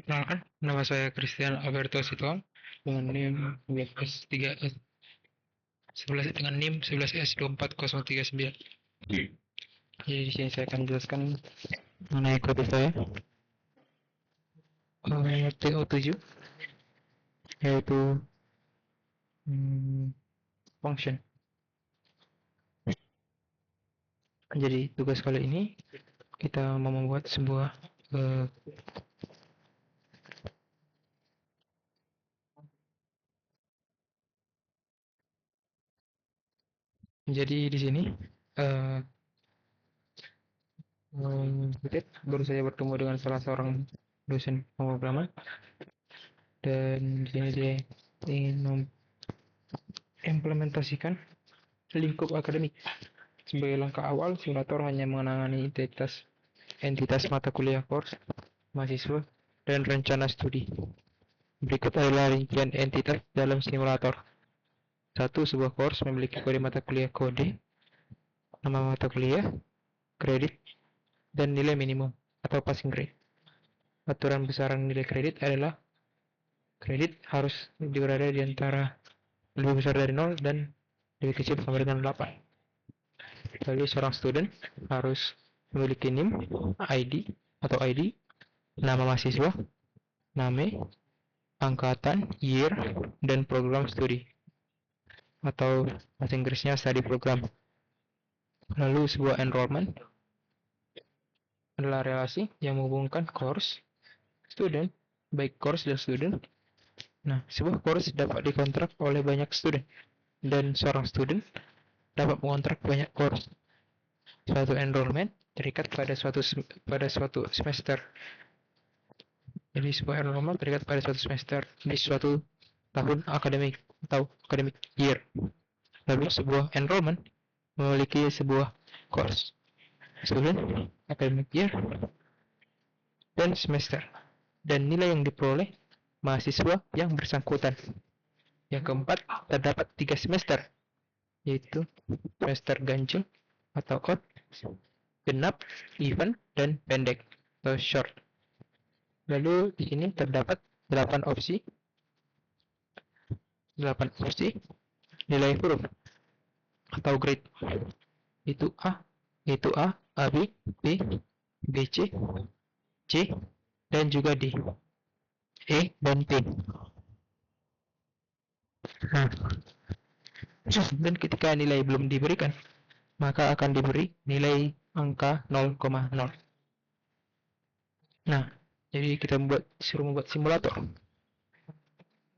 Perkenalkan, nama saya Christian Alberto Sitoang dengan NIM 11S3S 11 dengan NIM 11S24039. Jadi di sini saya akan menjelaskan mengenai kode saya TO7 yaitu function. Jadi tugas kali ini kita mau membuat sebuah jadi di sini baru saja bertemu dengan salah seorang dosen pemrograman dan di sini dia ingin mengimplementasikan lingkup akademik. Sebagai langkah awal, simulator hanya menangani entitas mata kuliah course, mahasiswa, dan rencana studi. Berikut adalah rincian entitas dalam simulator. 1. Sebuah course memiliki kode mata kuliah kode, nama mata kuliah, kredit, dan nilai minimum atau passing grade. Aturan besaran nilai kredit adalah kredit harus berada di antara lebih besar dari 0 dan lebih kecil sama dengan 8. Lalu seorang student harus memiliki NIM, ID atau ID, nama mahasiswa, name, angkatan, year, dan program studi atau bahasa Inggrisnya study program. Lalu sebuah enrollment adalah relasi yang menghubungkan course, student, baik course dan student. Nah, sebuah course dapat dikontrak oleh banyak student dan seorang student dapat mengontrak banyak course. Suatu enrollment terikat pada suatu semester. Jadi sebuah enrollment terikat pada suatu semester di suatu tahun akademik atau academic year. Lalu sebuah enrollment memiliki sebuah course, student, academic year, dan semester, dan nilai yang diperoleh mahasiswa yang bersangkutan. Yang keempat, terdapat 3 semester, yaitu semester ganjil atau odd, genap, even, dan pendek atau short. Lalu di sini terdapat 8 opsi nilai huruf atau grade. Itu A, AB, B, BC, C, dan juga D, E, dan P. Nah, dan ketika nilai belum diberikan, maka akan diberi nilai angka 0,0. Nah, jadi kita suruh membuat simulator.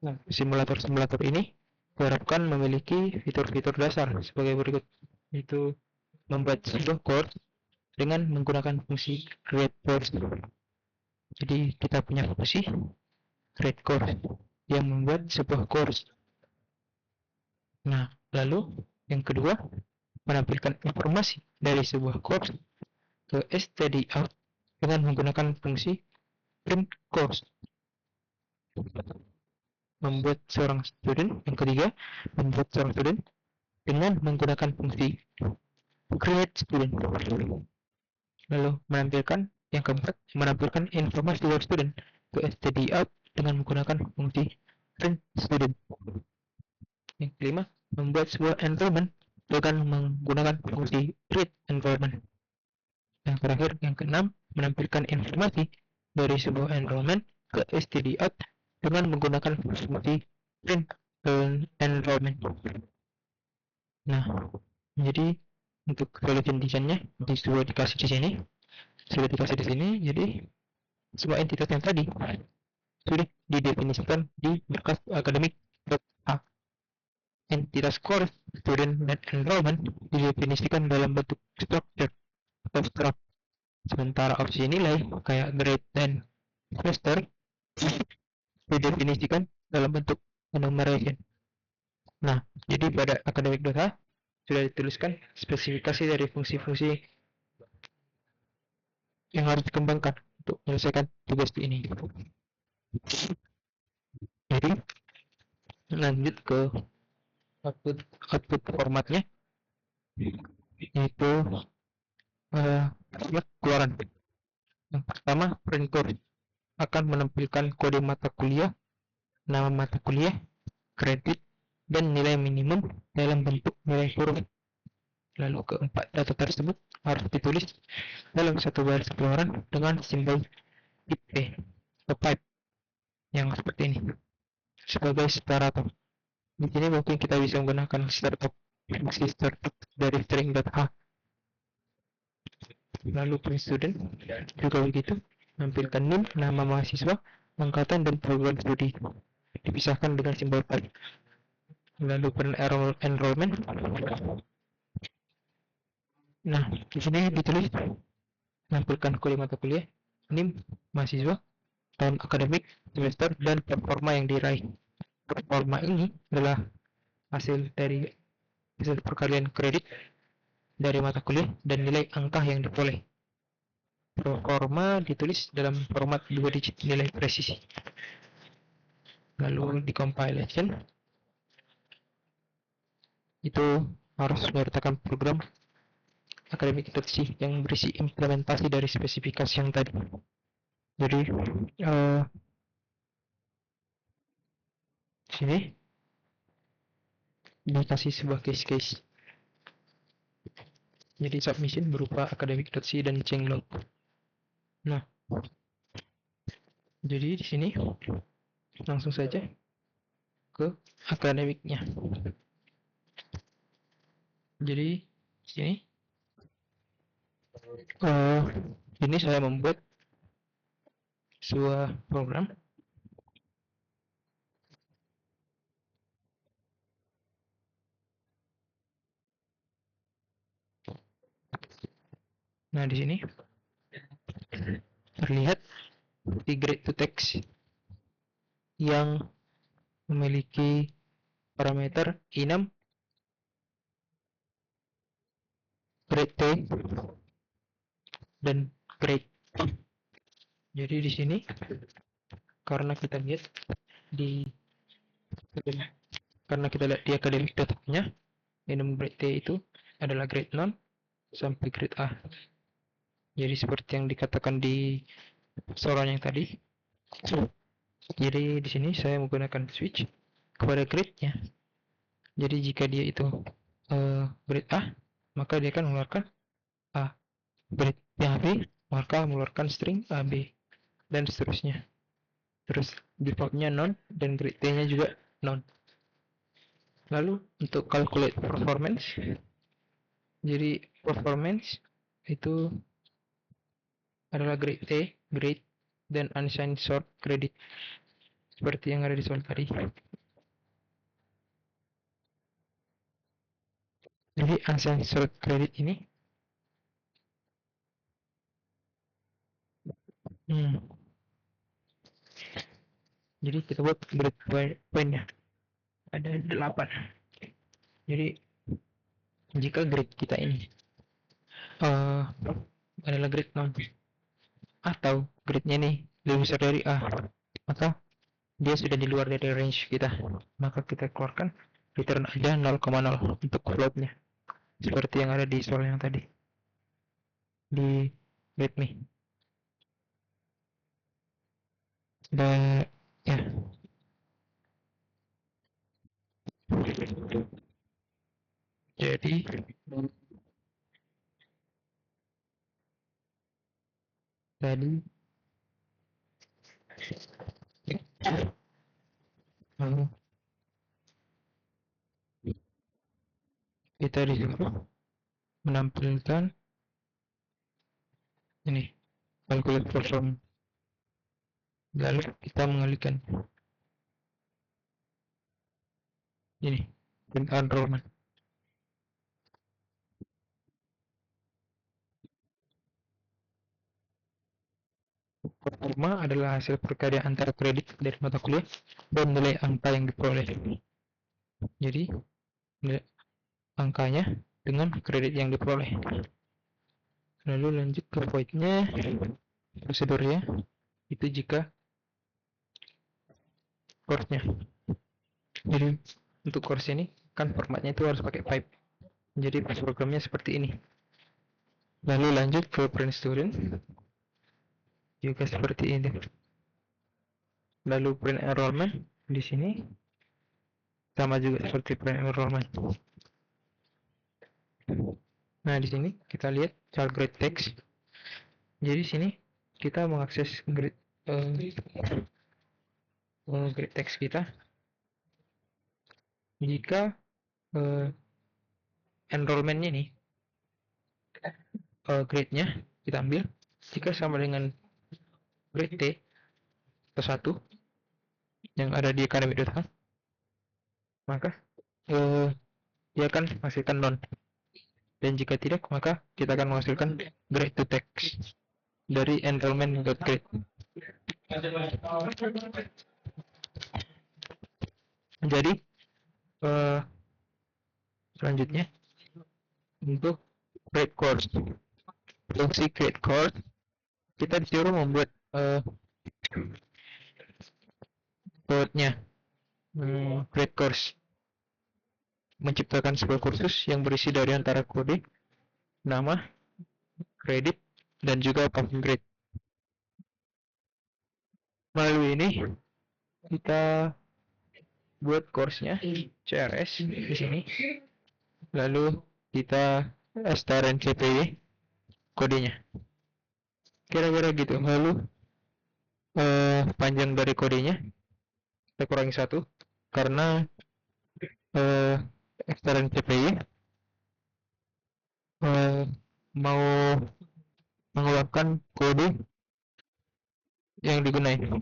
Nah, simulator ini diharapkan memiliki fitur-fitur dasar sebagai berikut, yaitu membuat sebuah course dengan menggunakan fungsi create course. Jadi kita punya fungsi create course yang membuat sebuah course. Nah, lalu yang kedua, menampilkan informasi dari sebuah course ke stdout dengan menggunakan fungsi print course. Membuat seorang student, yang ketiga, membuat seorang student dengan menggunakan fungsi create student. Lalu yang keempat, menampilkan informasi dari student ke stdout dengan menggunakan fungsi print student. Yang kelima, membuat sebuah environment dengan menggunakan fungsi create environment. Yang terakhir, yang keenam, menampilkan informasi dari sebuah environment ke stdout dengan menggunakan fungsi print environment. Nah, jadi untuk solution desainnya sudah dikasih di sini. Jadi semua entitas yang tadi sudah didefinisikan di berkas akademik.a. Entitas course, student, dan enrollment didefinisikan dalam bentuk structure atau struct. Sementara opsi nilai kayak grade dan semester didefinisikan dalam bentuk enumeration. Nah, jadi pada akademik.h sudah dituliskan spesifikasi dari fungsi-fungsi yang harus dikembangkan untuk menyelesaikan tugas ini. Jadi, lanjut ke output formatnya, yaitu keluaran. Yang pertama, print course akan menampilkan kode mata kuliah, nama mata kuliah, kredit, dan nilai minimum dalam bentuk nilai huruf. Lalu keempat, data tersebut harus ditulis dalam satu baris keluaran dengan simbol IP atau pipe yang seperti ini sebagai separator. Di sini mungkin kita bisa menggunakan startup fungsi startup dari string.h. Lalu print student juga begitu, menampilkan NIM, nama mahasiswa, angkatan, dan program studi dipisahkan dengan simbol pipe. Lalu print enrollment. Nah, di sini ditulis menampilkan kode mata kuliah, NIM mahasiswa, tahun akademik, semester, dan performa yang diraih. Performa ini adalah hasil perkalian kredit dari mata kuliah dan nilai angka yang diperoleh. Performa ditulis dalam format 2 digit nilai presisi. Lalu di compilation itu harus menyertakan program academic.c yang berisi implementasi dari spesifikasi yang tadi. Jadi sini dikasih sebuah case. Jadi submission berupa academic.c dan changelog. Nah, jadi di sini langsung saja ke akademiknya. Jadi sini ini saya membuat sebuah program. Nah, di sini terlihat di grade to text yang memiliki parameter i6, grade T, dan grade. Jadi di sini karena kita lihat di akademik datanya, i6 grade T itu adalah grade 0 sampai grade A. Jadi seperti yang dikatakan di soran yang tadi. Jadi di sini saya menggunakan switch kepada grade-nya. Jadi jika dia itu grade A, maka dia akan mengeluarkan A. Grade yang B, maka mengeluarkan string AB dan seterusnya. Terus defaultnya non dan grade T-nya juga non. Lalu untuk calculate performance, jadi performance itu adalah grade T, grade, dan unsigned short credit seperti yang ada di soal tadi. Jadi unsigned short credit ini jadi kita buat grade point-nya ada 8. Jadi jika grade kita ini adalah grade 0 atau grade-nya nih lebih besar dari A, maka dia sudah di luar dari range kita, maka kita keluarkan return aja 0,0 untuk float-nya seperti yang ada di soal yang tadi di grade me. Dan ya jadi tadi kita disuruh menampilkan ini calculate perform, lalu kita mengalihkan ini print enrollment. Performa adalah hasil perkalian antara kredit dari mata kuliah dan nilai angka yang diperoleh. Jadi nilai angkanya dengan kredit yang diperoleh. Lalu lanjut ke void-nya, prosedurnya itu jika course-nya. Jadi untuk course ini kan formatnya itu harus pakai pipe. Jadi programnya seperti ini. Lalu lanjut ke print student juga seperti ini. Lalu print enrollment di sini sama juga seperti print enrollment. Nah, di sini kita lihat child grade text. Jadi di sini kita mengakses grade grade text kita jika enrollment-nya nih grade-nya kita ambil jika sama dengan grade T atau 1 yang ada di academic.h, maka dia akan menghasilkan non, dan jika tidak maka kita akan menghasilkan grade to text dari enrollment.grade. Jadi selanjutnya untuk grade course, fungsi grade course kita disuruh membuat code-nya grade course, menciptakan sebuah kursus yang berisi dari antara kode, nama, kredit, dan juga passing grade. Melalui ini kita buat course-nya CRS di sini, lalu kita strncpy kodenya, kira-kira gitu. Lalu panjang dari kodenya kita kurangi 1 karena strncpy mau mengeluarkan kode yang digunakan.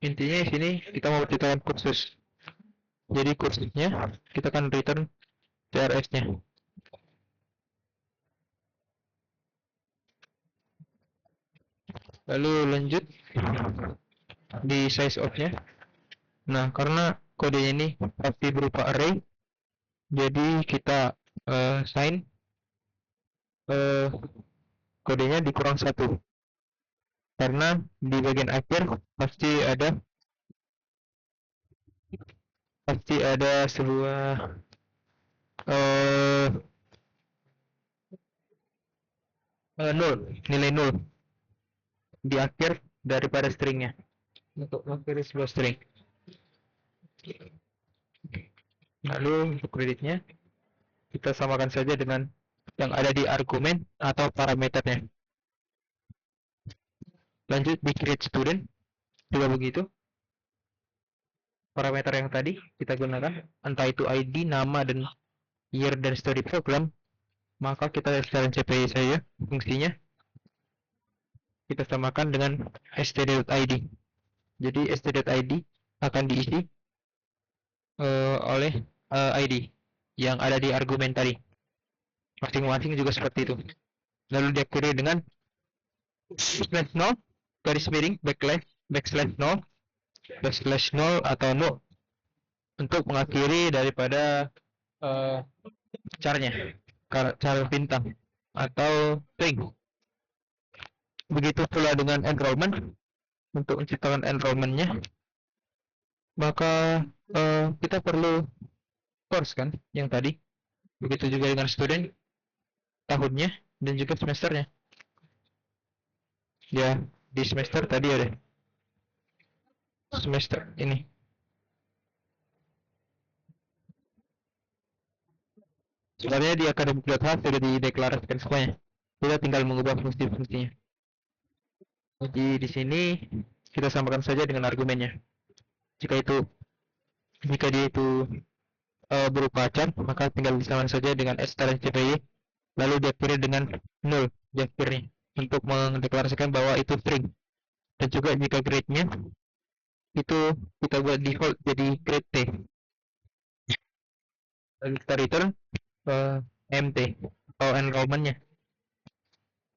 Intinya di sini kita mau menciptakan kursus. Jadi kursusnya kita akan return CRS-nya. Lalu lanjut di size of-nya. Nah, karena kodenya ini pasti berupa array, jadi kita sign kodenya dikurang 1. Karena di bagian akhir pasti ada sebuah nilai 0 di akhir daripada stringnya untuk mengakhiri sebuah string. Lalu untuk kreditnya kita samakan saja dengan yang ada di argumen atau parameternya. Lanjut di create student juga begitu. Parameter yang tadi kita gunakan, entah itu ID, nama, dan year dan study program, maka kita strncpy saja fungsinya kita samakan dengan st.id. Jadi st.id akan diisi oleh ID yang ada di argumen tadi. Masing-masing juga seperti itu. Lalu diakhiri dengan slash 0 garis miring backslash 0 atau no untuk mengakhiri daripada caranya, cara bintang atau string. Begitu pula dengan enrollment. Untuk menciptakan enrollment-nya, maka kita perlu course kan yang tadi. Begitu juga dengan student, tahunnya dan juga semesternya. Ya, di semester tadi ada semester ini. Sebenarnya di academic.h sudah dideklarasikan semuanya. Kita tinggal mengubah fungsi-fungsinya. Jadi di sini kita samakan saja dengan argumennya. Jika dia itu berupa char, maka tinggal disamakan saja dengan strncpy, lalu diakhiri dengan 0 di akhirnya untuk mendeklarasikan bahwa itu string. Dan juga jika grade-nya itu kita buat default jadi grade T. Lalu kita return MT atau enrollment-nya,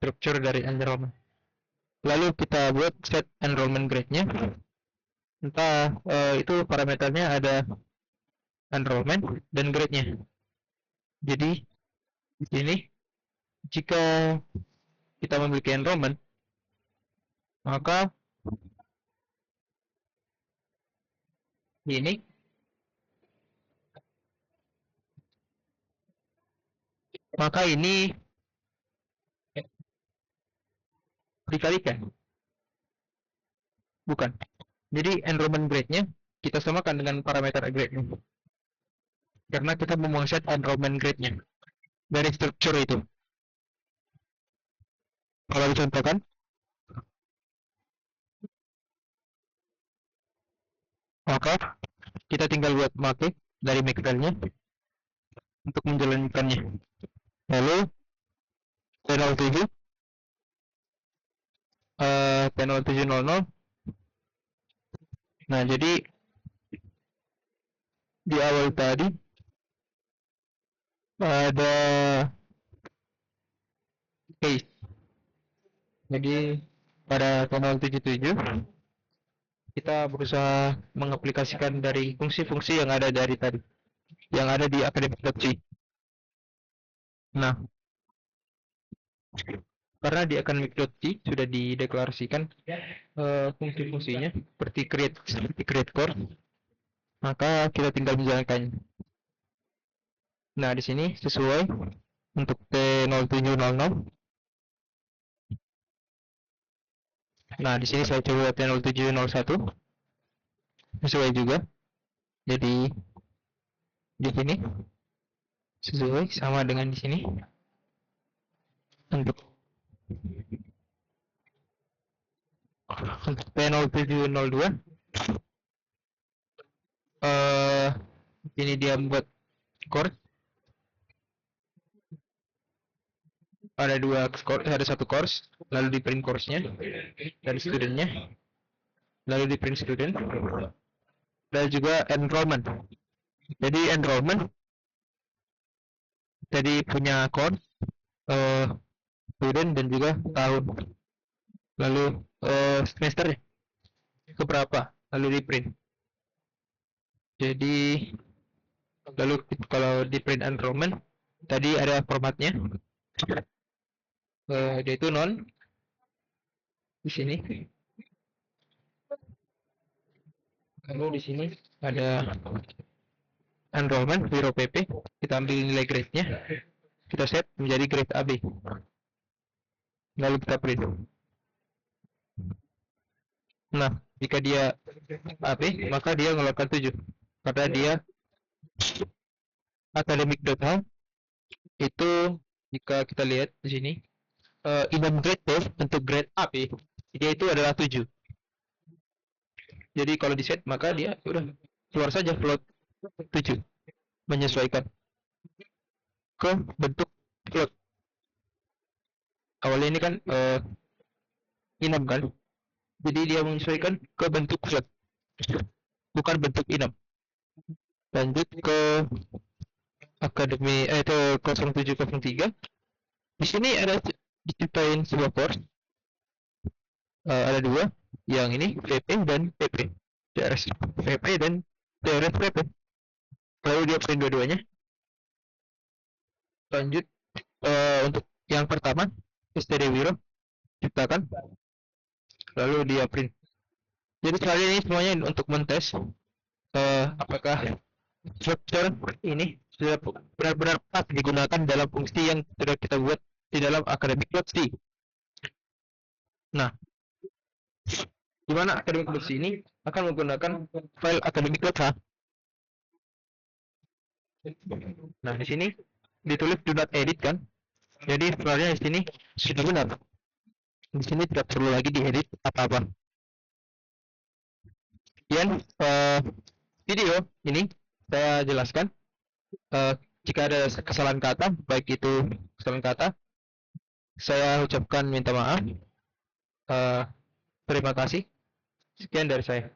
structure dari enrollment. Lalu kita buat set enrollment grade-nya. Entah itu parameternya ada enrollment dan grade-nya. Jadi di sini jika kita memiliki enrollment, maka ini dikalikan? Bukan. Jadi enrollment grade-nya kita samakan dengan parameter grade-nya. Karena kita mau set enrollment grade-nya dari structure itu. Kalau dicontohkan, maka kita tinggal buat make dari make file-nya untuk menjalankannya. Lalu T07 T0700. Nah, jadi di awal tadi ada case. Jadi pada T077 kita berusaha mengaplikasikan dari fungsi-fungsi yang ada dari tadi, yang ada di academic.c. Nah, karena di academic.c sudah dideklarasikan fungsi-fungsinya seperti create course, maka kita tinggal menjalankannya. Nah, di sini sesuai untuk T0700. Nah, di sini saya coba T0701 sesuai juga. Jadi di sini sesuai sama dengan di sini. Untuk T0702 ini dia membuat course. Ada satu course, lalu di print course-nya dan student-nya, lalu di print student, dan juga enrollment. Jadi enrollment jadi punya course, student dan juga tahun, lalu semester keberapa, lalu di print. Jadi lalu kalau di print enrollment tadi ada formatnya, dia itu non di sini. Lalu di sini ada enrollment zero pp, kita ambil nilai grade-nya, kita set menjadi grade AB, lalu kita print. Nah, jika dia AB, maka dia mengeluarkan 7 karena dia academic.h itu jika kita lihat di sini input grade test untuk grade AB dia itu adalah 7. Jadi kalau di set maka dia udah keluar saja float 7 menyesuaikan ke bentuk float. Awalnya ini kan inam kan, jadi dia menyesuaikan ke bentuk float, bukan bentuk inam. Lanjut ke akademi itu 0703. Di sini ada diciptain sebuah course, ada dua, yang ini VP dan PP, TRS VP dan TRS VP. Lalu dia print dua-duanya. Lanjut untuk yang pertama STD Wiro ciptakan, lalu dia print. Jadi kali ini semuanya untuk mentes apakah structure ini sudah benar-benar pas digunakan dalam fungsi yang sudah kita buat di dalam academic.c. Nah, di mana academic.c ini akan menggunakan file academic.h. Nah, di sini ditulis do not edit kan. Jadi sebenarnya di sini sudah benar. Di sini tidak perlu lagi diedit apa-apa. Kemudian video ini saya jelaskan jika ada kesalahan kata, baik itu kesalahan kata, saya ucapkan minta maaf. Terima kasih. Sekian dari saya.